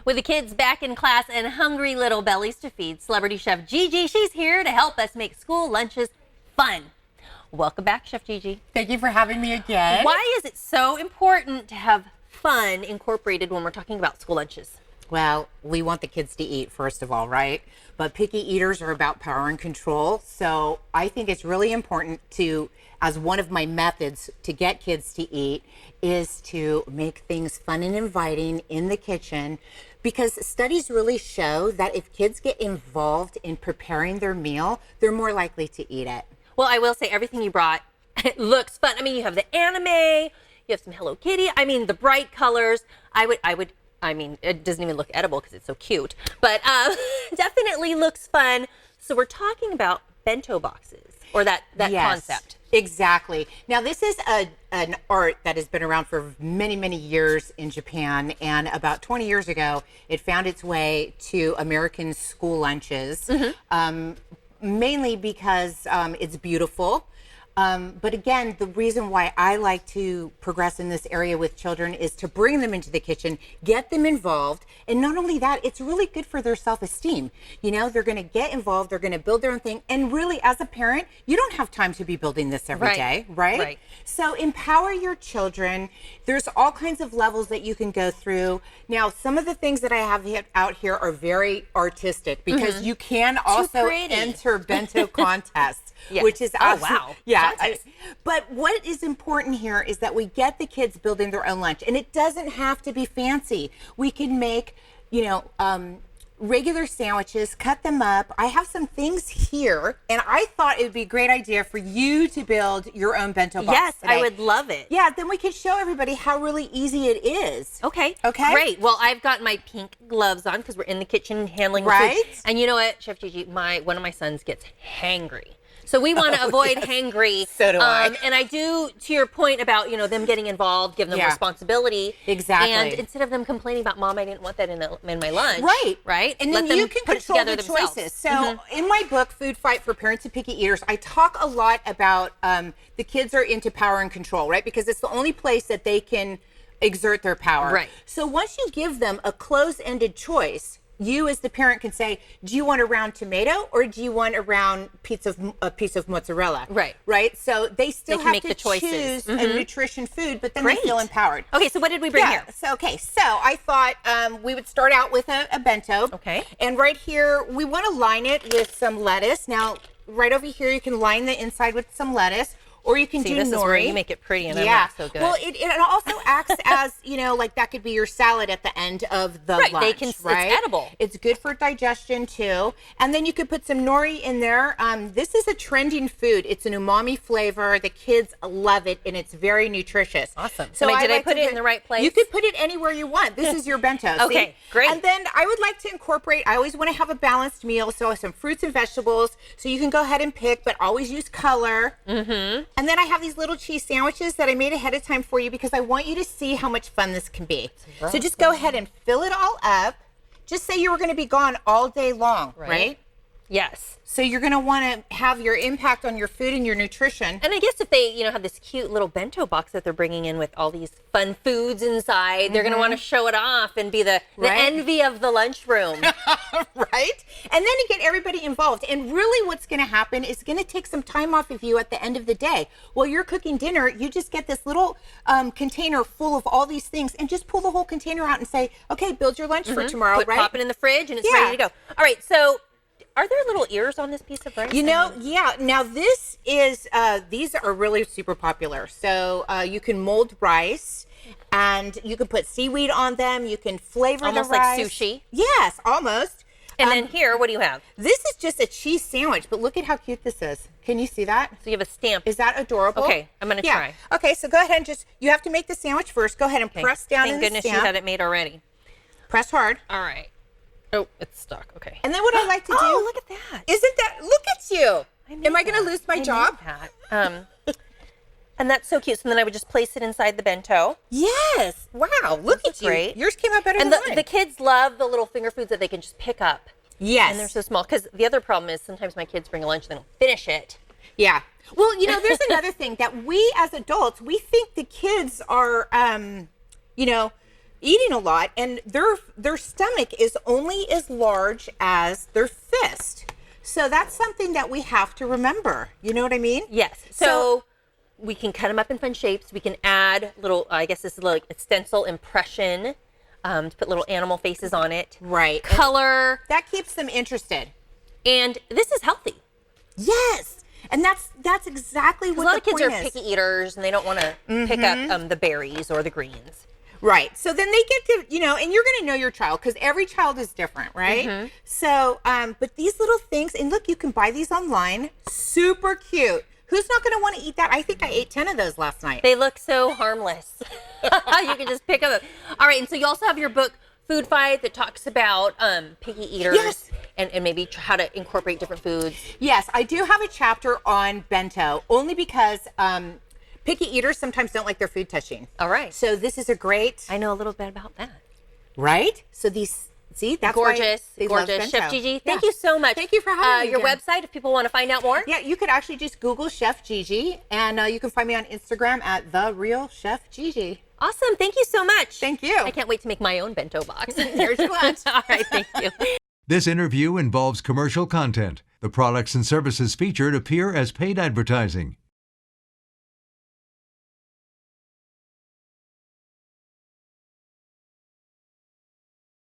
With the kids back in class and hungry little bellies to feed, celebrity chef Gigi, she's here to help us make school lunches fun. Welcome back, Chef Gigi. Thank you for having me again. Why is it so important to have fun incorporated when we're talking about school lunches? Well, we want the kids to eat, first of all, right? But picky eaters are about power and control. So I think it's really important to, as one of my methods to get kids to eat, is to make things fun and inviting in the kitchen. Because studies really show that if kids get involved in preparing their meal, they're more likely to eat it. Well, I will say everything you brought, it looks fun. I mean, you have the anime, you have some Hello Kitty. I mean, the bright colors. I mean, it doesn't even look edible because it's so cute, but definitely looks fun. So we're talking about bento boxes, or that Yes, concept. Exactly. Now, this is an art that has been around for many, many years in Japan, and about 20 years ago, it found its way to American school lunches, mainly because it's beautiful. But again, the reason why I like to progress in this area with children is to bring them into the kitchen, get them involved. And not only that, it's really good for their self-esteem. You know, they're going to get involved, they're going to build their own thing. And really, as a parent, you don't have time to be building this every day, right? So empower your children. There's all kinds of levels that you can go through. Now, some of the things that I have out here are very artistic because you can also enter bento contests, which is wow. Yeah. But what is important here is that we get the kids building their own lunch, and it doesn't have to be fancy. We can make, you know, regular sandwiches, cut them up. I have some things here, and I thought it would be a great idea for you to build your own bento box. Yes, today. I would love it. Yeah, then we can show everybody how really easy it is. Okay. Okay. Great. Well, I've got my pink gloves on because we're in the kitchen handling the Right. food. And you know what, Chef Gigi, one of my sons gets hangry. So we want to avoid hangry. So do I. And I do, to your point about, you know, them getting involved, give them responsibility. Exactly. And instead of them complaining about, Mom, I didn't want that in my lunch. Right. Right. And let then you them can put it control together the themselves. choices. So in my book, Food Fight for Parents of Picky Eaters, I talk a lot about the kids are into power and control, right? Because it's the only place that they can exert their power. Right. So once you give them a closed-ended choice, you as the parent can say, do you want a round tomato or do you want a round piece of mozzarella? Right. Right. So they still can have make to the choices. choose a nutrition food, but then Great. they feel empowered. Okay, so what did we bring here? So I thought we would start out with a bento. Okay. And right here, we want to line it with some lettuce. Now, right over here, you can line the inside with some lettuce. Or you can do this nori. is where you make it pretty, and I'm not so good. Well, it also acts as, you know, like that could be your salad at the end of the lunch. They can, it's edible. It's good for digestion too. And then you could put some nori in there. This is a trending food. It's an umami flavor. The kids love it, and it's very nutritious. Awesome. So did I put it in the right place? You could put it anywhere you want. This is your bento. Okay, great. And then I would like to incorporate, I always want to have a balanced meal, so some fruits and vegetables. So you can go ahead and pick, but always use color. And then I have these little cheese sandwiches that I made ahead of time for you because I want you to see how much fun this can be. So just go ahead and fill it all up. Just say you were going to be gone all day long, right? Yes. So you're going to want to have your impact on your food and your nutrition. And I guess if they, you know, have this cute little bento box that they're bringing in with all these fun foods inside, they're going to want to show it off and be the envy of the lunchroom. Right? And then you get everybody involved. And really what's going to happen is going to take some time off of you at the end of the day. While you're cooking dinner, you just get this little container full of all these things and just pull the whole container out and say, okay, build your lunch for tomorrow, right? Pop it in the fridge and it's ready to go. All right, so are there little ears on this piece of rice? You know, yeah. Now this is, these are really super popular. So you can mold rice and you can put seaweed on them. You can flavor almost the rice. like sushi. Yes, almost. And then here, what do you have? This is just a cheese sandwich, but look at how cute this is. Can you see that? So you have a stamp. Is that adorable? Okay, I'm going to try. Okay, so go ahead and you have to make the sandwich first. Go ahead and press down in the Thank goodness you had it made already. Press hard. All right. Oh, it's stuck. Okay. And then what I like to do. Oh, look at that. Isn't that, look at you. Am I going to lose my job? And that's so cute. So then I would just place it inside the bento. Yes. Wow, look at you. Great. Yours came out better and than mine. the kids love the little finger foods that they can just pick up. Yes. And they're so small. Because the other problem is sometimes my kids bring a lunch, they don't finish it. Yeah. Well, you know, there's another thing that we as adults, we think the kids are, you know, eating a lot, and their stomach is only as large as their fist. So that's something that we have to remember. You know what I mean? Yes. So we can cut them up in fun shapes. We can add little, I guess this is like a stencil impression to put little animal faces on it. Right. Color. And that keeps them interested. And this is healthy. Yes. And that's exactly what A lot of the kids are point is. picky eaters and they don't want to pick up the berries or the greens. Right. So then they get to, and you're going to know your child because every child is different, right? So, but these little things, and look, you can buy these online. Super cute. Who's not going to want to eat that? I think I ate 10 of those last night. They look so harmless. You can just pick them up. All right. And so you also have your book, Food Fight, that talks about picky eaters. Yes. And maybe how to incorporate different foods. Yes, I do have a chapter on bento, only because picky eaters sometimes don't like their food touching. All right. So this is a great, I know a little bit about that. right? So these, see, that's Gorgeous. why they love Gorgeous. bento. Chef Gigi, thank Yeah. you so much. Thank you for having me Your again. website, if people want to find out more. Yeah, you could actually just Google Chef Gigi, and you can find me on Instagram at The Real Chef Gigi. Awesome. Thank you so much. Thank you. I can't wait to make my own bento box. Here's your lunch. All right. Thank you. This interview involves commercial content. The products and services featured appear as paid advertising.